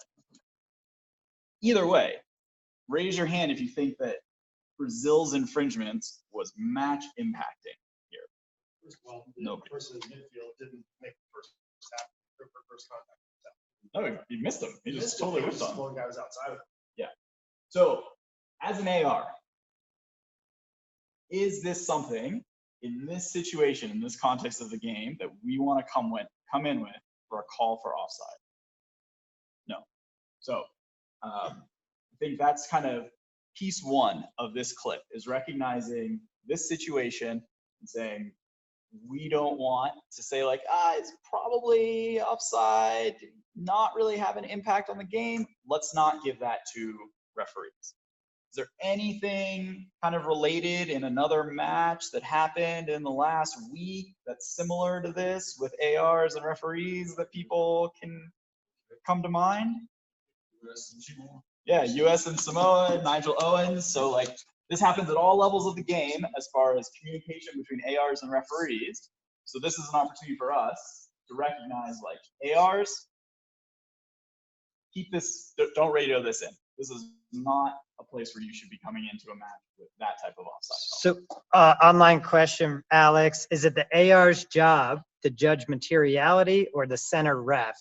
Either way, raise your hand if you think that Brazil's infringements was match impacting here. Well, Nobody. the person in midfield didn't make the first contact. No, he missed him. He just totally whipped on him. One guy was outside of him. Yeah. So, as an AR, is this something in this situation, in this context of the game, that we want to come in with for a call for offside? No. So, I think that's kind of piece one of this clip, is recognizing this situation and saying, we don't want to say like, it's probably offside, not really have an impact on the game. Let's not give that to referees. Is there anything kind of related in another match that happened in the last week that's similar to this with ARs and referees that people can come to mind? Yeah, US and Samoa, Nigel Owens. So like, this happens at all levels of the game as far as communication between ARs and referees. So this is an opportunity for us to recognize like, ARs, keep this, don't radio this in. This is not a place where you should be coming into a match with that type of offside call. So, online question, Alex, is it the AR's job to judge materiality or the center ref?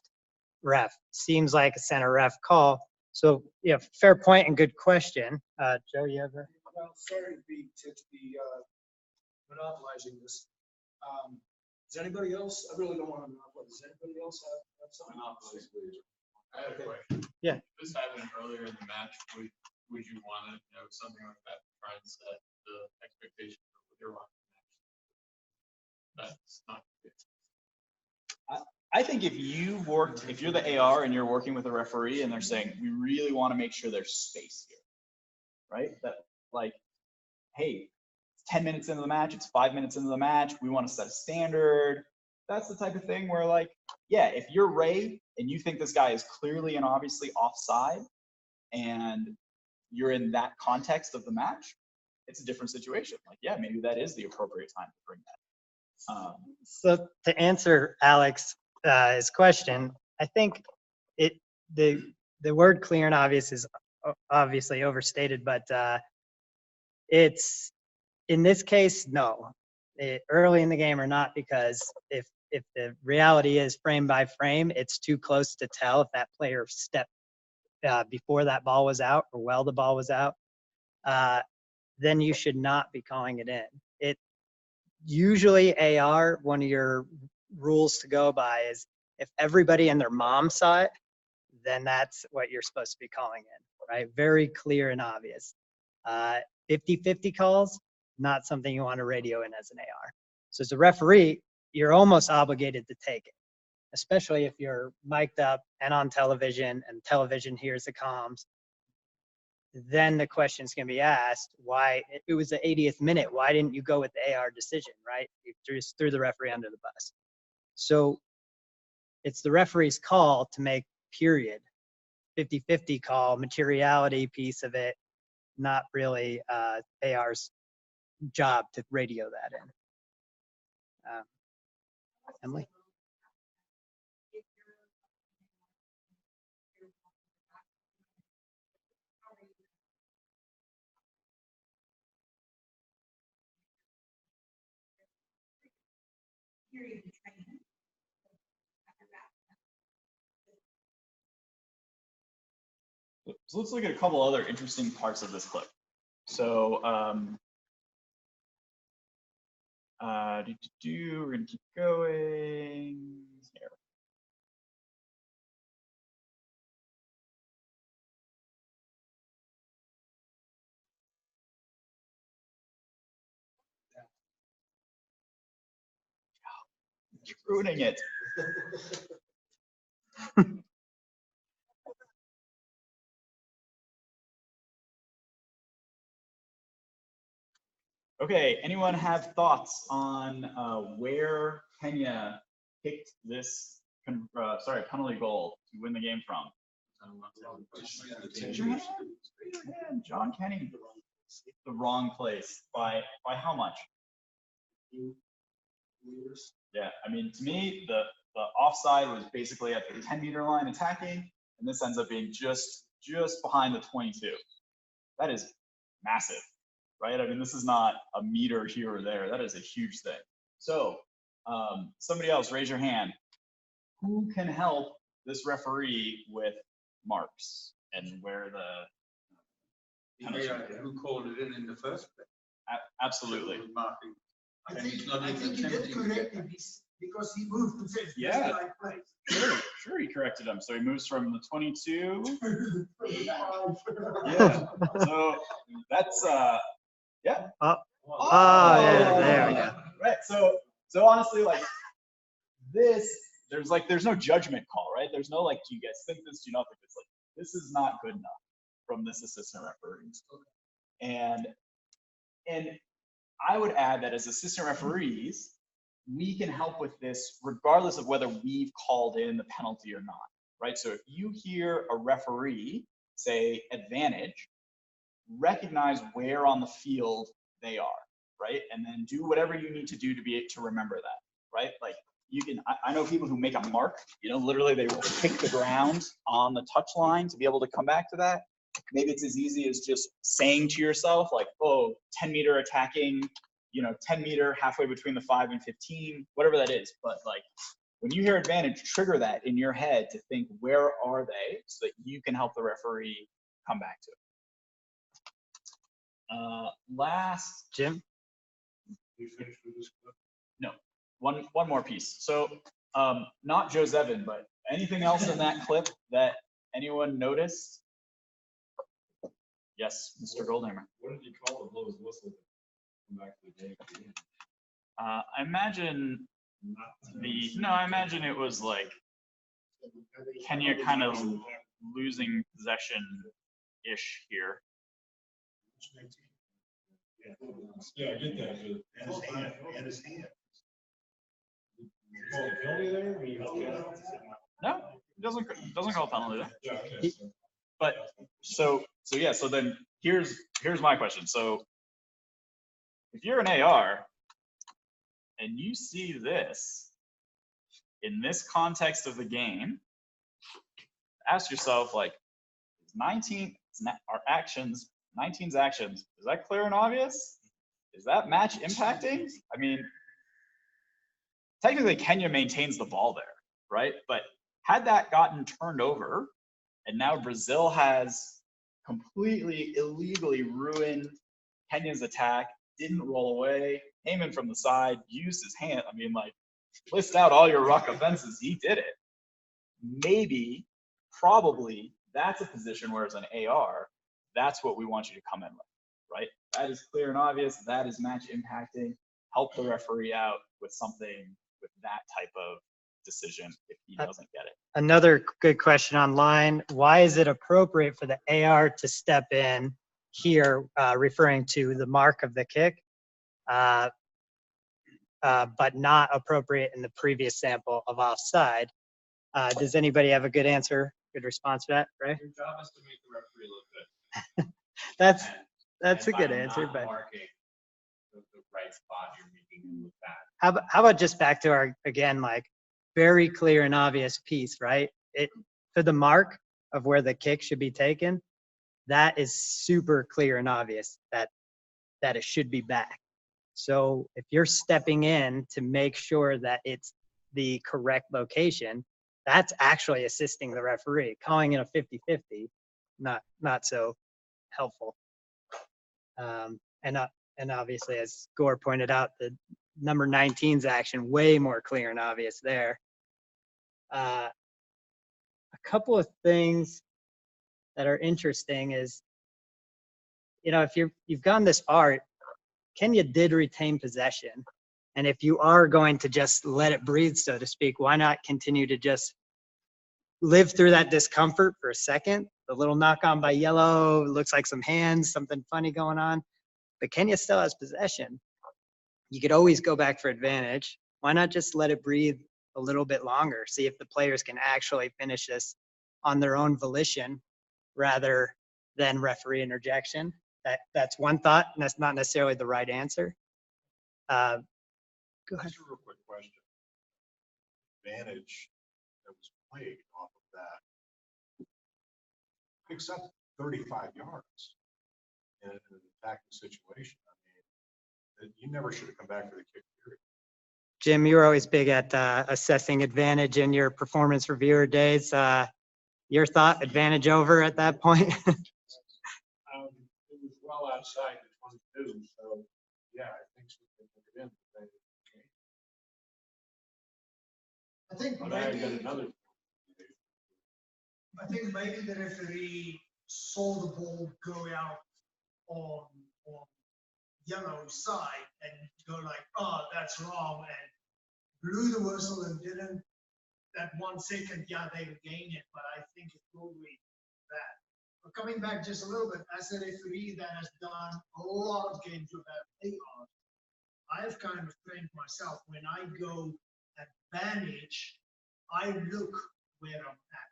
Seems like a center ref call. So, yeah, fair point and good question. Joe, you have a? Well, sorry to be monopolizing this. Does anybody else, I really don't want to monopolize, does anybody else have something? I have a question. Yeah. If this happened earlier in the match, would you want to know something like that to try and set the expectation for what you're watching match? That's not good. I think if you're the AR and you're working with a referee and they're saying, we really want to make sure there's space here, right? That like, hey, it's 10 minutes into the match, it's 5 minutes into the match, we want to set a standard. That's the type of thing where like, yeah, if you're Ray and you think this guy is clearly and obviously offside and you're in that context of the match, it's a different situation. Like, yeah, maybe that is the appropriate time to bring that. So to answer Alex's question, I think the word clear and obvious is obviously overstated, but it's in this case, no. Early in the game or not, because if the reality is frame by frame, it's too close to tell if that player stepped before that ball was out or while the ball was out. then you should not be calling it in. It usually AR, one of your rules to go by is if everybody and their mom saw it, then that's what you're supposed to be calling in, right? Very clear and obvious. 50-50 calls, not something you want to radio in as an AR. So as a referee, you're almost obligated to take it, especially if you're mic'd up and on television and television hears the comms. Then the question's going to be asked, why, it was the 80th minute, why didn't you go with the AR decision, right? You just threw the referee under the bus. So it's the referee's call to make, period. 50-50 call, materiality piece of it, not really AR's job to radio that in. Emily? So let's look at a couple other interesting parts of this clip. So we're gonna keep going here. You're ruining it. Okay, anyone have thoughts on where Kenya picked this penalty goal to win the game from? Man, John Kenny, the wrong place. By how much? Yeah, I mean, to me, the offside was basically at the 10-meter line attacking, and this ends up being just behind the 22. That is massive, right? I mean, this is not a meter here or there. That is a huge thing. So somebody else, raise your hand. Who can help this referee with marks and where the penalty? Who called it in the first place? Absolutely. Marking. I And think, he's not I even think he did attempting to correct get him because he moved and said, "That's Yeah. the right place." Sure, he corrected him. So he moves from the 22. Wow. Yeah. So that's yeah. Oh, yeah, there we go. Right. So honestly, like there's no judgment call, right? There's no like, do you guys think this? Do you not think this? Like, this is not good enough from this assistant referee. And I would add that as assistant referees, we can help with this regardless of whether we've called in the penalty or not, right? So if you hear a referee say advantage, recognize where on the field they are, right? And then do whatever you need to do to remember that, right? Like you can, I know people who make a mark, you know, literally they will kick the ground on the touch line to be able to come back to that. Maybe it's as easy as just saying to yourself like, oh, 10-meter attacking, you know, 10-meter halfway between the 5 and 15, whatever that is. But like when you hear advantage, trigger that in your head to think, where are they, so that you can help the referee come back to it. Last, Jim? You finished with this clip? no, one more piece. So not Joe Zevin, but anything else in that clip that anyone noticed? Yes, Mr. Goldhammer. What did you call the blows whistle? Come back to the game. I imagine I imagine it was like Kenya kind of losing possession-ish here. Yeah, I get that. And his hand. Oh, penalty there? Or you- No, it doesn't call penalty there. Yeah, okay, so- But so then here's my question. So if you're an AR and you see this in this context of the game, ask yourself like, is 19's actions, is that clear and obvious? Is that match impacting? I mean, technically Kenya maintains the ball there, right? But had that gotten turned over, and now Brazil has completely illegally ruined Kenya's attack didn't roll away, came in from the side, used his hand. I mean, like, list out all your ruck offenses. He did it. Maybe, probably, that's a position where as an AR, that's what we want you to come in with, right? That is clear and obvious. That is match impacting. Help the referee out with something with that type of decision if he doesn't get it. Another good question online. Why is it appropriate for the AR to step in here, referring to the mark of the kick, but not appropriate in the previous sample of offside? Does anybody have a good answer, good response to that, Ray? Your job is to make the referee look good. That's a And good by answer, not but marking the right spot, you're making him look bad. how about just back to our, again, like, very clear and obvious piece, right? It, for the mark of where the kick should be taken, that is super clear and obvious that it should be back. So if you're stepping in to make sure that it's the correct location, that's actually assisting the referee. Calling it a 50-50, not so helpful. And obviously, as Gore pointed out, the number 19's action way more clear and obvious there. A couple of things that are interesting is, you know, if you've gone this far, Kenya did retain possession. And if you are going to just let it breathe, so to speak, why not continue to just live through that discomfort for a second? The little knock on by Yellow, looks like some hands, something funny going on. But Kenya still has possession. You could always go back for advantage. Why not just let it breathe a little bit longer? See if the players can actually finish this on their own volition rather than referee interjection. That's one thought, and that's not necessarily the right answer. Go ahead. Just a real quick question. Advantage that was played off of that, except 35 yards in an attacking situation. I mean, you never should have come back for the kick period. Jim, you were always big at assessing advantage in your performance reviewer days. Your thought, advantage over at that point? It was well outside the 22, so yeah, I think so. They took it in. I think But I got maybe, another. I think maybe the referee saw the ball go out on Yellow's side and go like, oh, that's wrong, and blew the whistle and didn't, that 1 second, yeah, they gained it, but I think it's probably that. But coming back just a little bit, as a referee that has done a lot of games without AR, I have kind of trained myself, when I go advantage, I look where I'm at.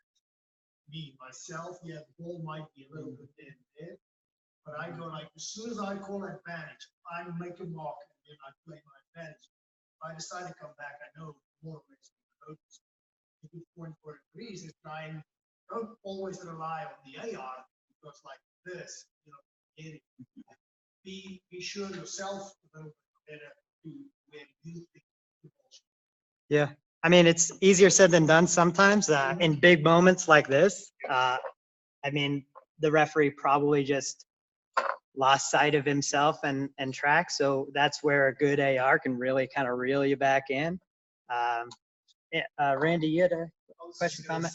Me, myself, yeah, the ball might be a little bit in there, but I go like, as soon as I call advantage, I make a mark and then I play my advantage. If I decide to come back, I know more ways to notice. A good point for referees is trying, don't always rely on the AR, because like this, you know, get it. Be sure yourself a little bit better to where you think the ball should. Yeah. I mean, it's easier said than done sometimes in big moments like this. I mean, the referee probably just lost sight of himself and track. So that's where a good AR can really kind of reel you back in. Randy, you had a question, comment?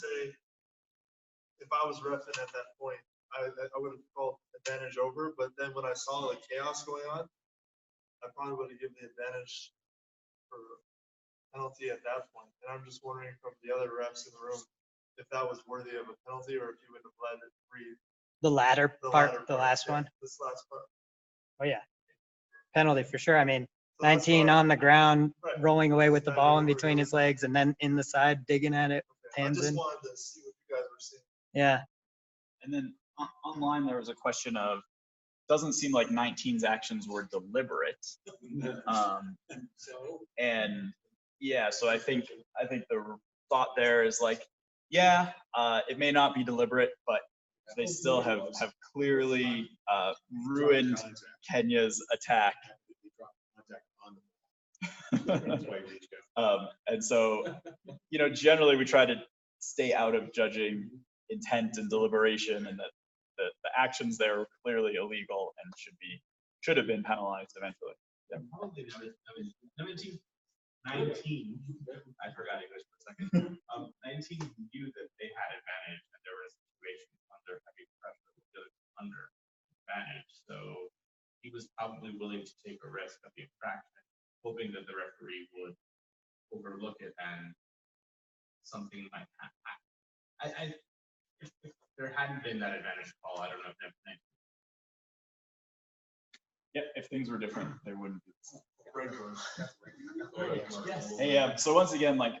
If I was reffing at that point, I would have called advantage over, but then when I saw the chaos going on, I probably would have given the advantage for penalty at that point. And I'm just wondering from the other refs in the room, if that was worthy of a penalty or if you would have let it breathe. The latter part, the last yeah, one. This last part. Oh, yeah. Penalty for sure. I mean, So that's 19 why- on the ground, Right. rolling away with the That's ball in exactly between what his legs and then in the side, digging at it. I Hands just in. wanted to see what you guys were seeing. Yeah. And then online, there was a question of, doesn't seem like 19's actions were deliberate. And yeah, so I think the thought there is like, yeah, it may not be deliberate, but they still have clearly ruined Kenya's attack. And so, you know, generally we try to stay out of judging intent and deliberation, and that the actions there are clearly illegal and should be should have been penalized eventually. Probably noticed, 19, I forgot English for a second. 19 knew that they had advantage and there was a situation under heavy pressure with the under advantage. So he was probably willing to take a risk of the infraction, hoping that the referee would overlook it and something might happen. If there hadn't been that advantage call, I don't know if that. Yeah, if things were different, they wouldn't be. Yes. Hey, so once again, like,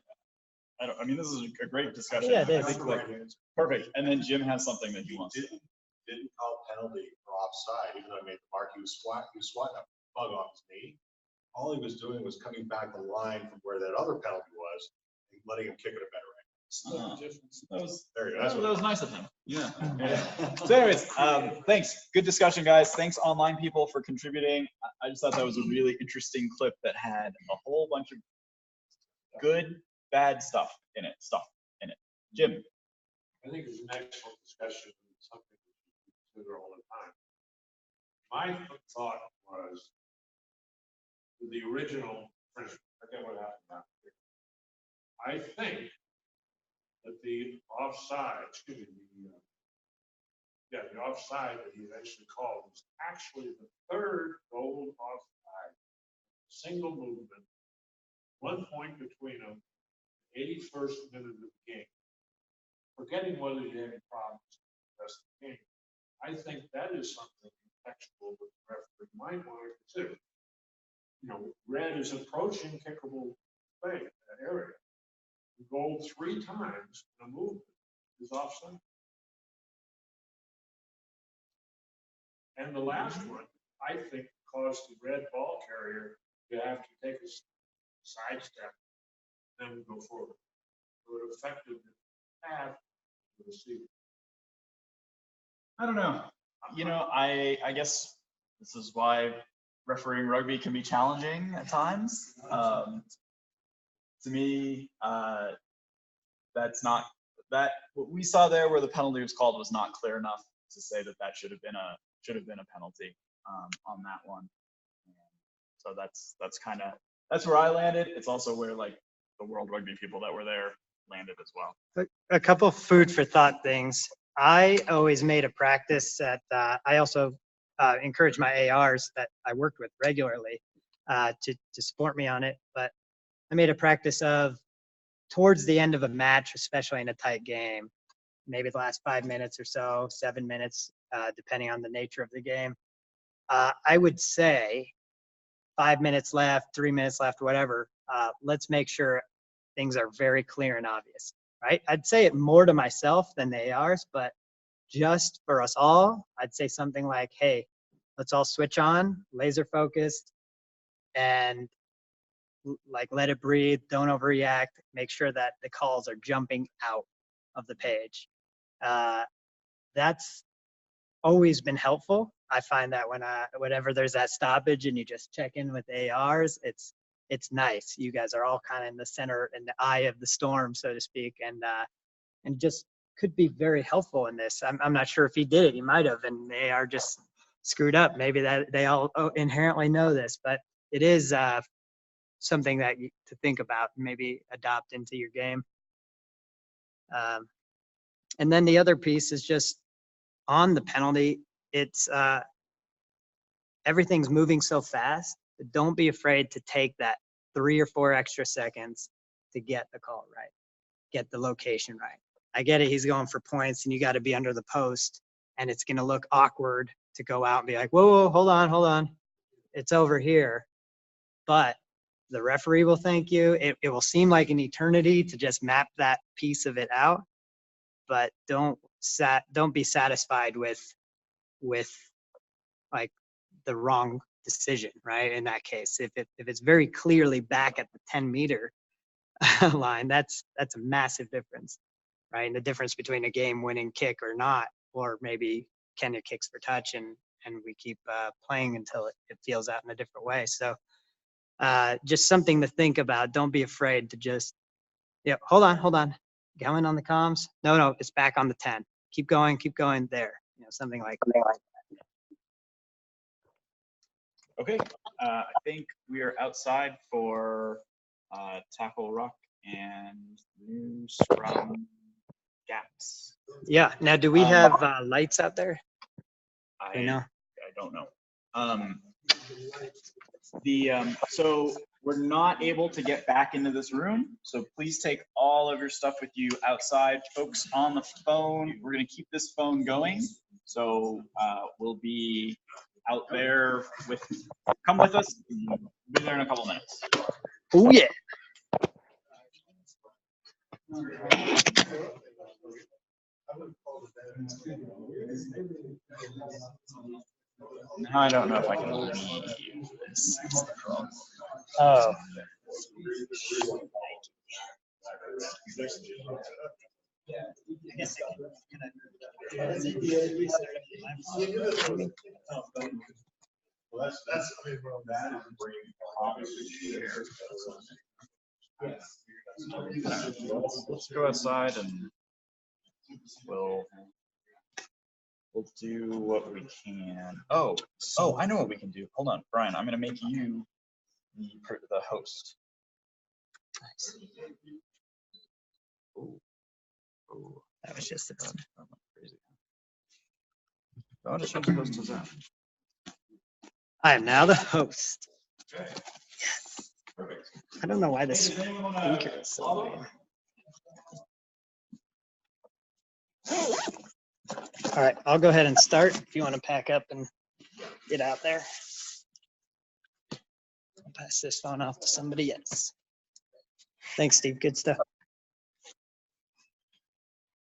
I mean, this is a great discussion. Yeah, it I is. think, like, perfect. And then Jim has something that he wants to. Didn't call penalty for offside, even though I made the mark, he was swatting a bug off his knee. All he was doing was coming back the line from where that other penalty was, and letting him kick it a better way. That was, There you go. that was nice of him. Yeah. So anyways, thanks. Good discussion, guys. Thanks online people for contributing. I just thought that was a really interesting clip that had a whole bunch of good, bad stuff in it. Jim. I think it's an excellent discussion, and something we consider all the time. My thought was, with the original, I forget what happened after. I think that the offside, the offside that he eventually called was actually the third goal offside. Single movement, 1 point between them, 81st minute of the game. Forgetting whether you had any problems with the rest of the game. I think that is something contextual that the referee might want to consider. Red is approaching kickable play in that area. The goal 3 times in a movement is offside. And the last one, I think, caused the red ball carrier to have to take a side step, then go forward. So it affected the path of the receiver. I don't know. I guess this is why refereeing rugby can be challenging at times. To me, that's not that what we saw there where the penalty was called was not clear enough to say that should have been a penalty on that one. So that's where I landed. It's also where like the World Rugby people that were there landed as well. A couple food for thought things. I always made a practice that I also encourage my ARs that I worked with regularly to support me on it. But I made a practice of towards the end of a match, especially in a tight game, maybe the last 5 minutes or so, 7 minutes, depending on the nature of the game. I would say 5 minutes left, 3 minutes left, whatever. Let's make sure things are very clear and obvious, right? I'd say it more to myself than the ARs, but just for us all, I'd say something like, hey, let's all switch on, laser focused, and like let it breathe, don't overreact, make sure that the calls are jumping out of the page. That's always been helpful. I find that whenever there's that stoppage and you just check in with ARs, it's nice. You guys are all kind of in the center, in the eye of the storm, so to speak, and just could be very helpful in this. I'm not sure if he did it. He might have, and they are just screwed up. Maybe that they all inherently know this, but it is something that to think about, maybe adopt into your game. And then the other piece is just on the penalty. It's everything's moving so fast. But don't be afraid to take that 3 or 4 extra seconds to get the call right, get the location right. I get it. He's going for points, and you got to be under the post, and it's going to look awkward to go out and be like, whoa, hold on. It's over here. But the referee will thank you. It will seem like an eternity to just map that piece of it out, but don't be satisfied with like the wrong decision, right? In that case, if it's very clearly back at the 10-meter line, that's a massive difference, right? And the difference between a game-winning kick or not, or maybe Kenya kicks for touch and we keep playing until it feels out in a different way. So just something to think about. Don't be afraid to just, hold on. Going on the comms. No, it's back on the 10. Keep going there. Something like that. Okay, I think we are outside for Tackle Rock and new Scrum Gaps. Yeah, now do we have lights out there? I Right now? I don't know. So we're not able to get back into this room, so please take all of your stuff with you outside. Folks on the phone, we're gonna keep this phone going. So we'll be out there come with us. We'll be there in a couple minutes. Oh, yeah. I don't know if I can leave this. Is the problem. Oh. Well, that's, I mean, well, that is bringing obviously here. Let's go outside and we'll do what we can. Oh, I know what we can do. Hold on, Brian, I'm gonna make you the host. Ooh. That was just That went crazy. I want to change the host to that. I am now the host. Yes. I don't know why this speaker is so weird. All right, I'll go ahead and start if you want to pack up and get out there. I'll pass this phone off to somebody else. Thanks, Steve. Good stuff.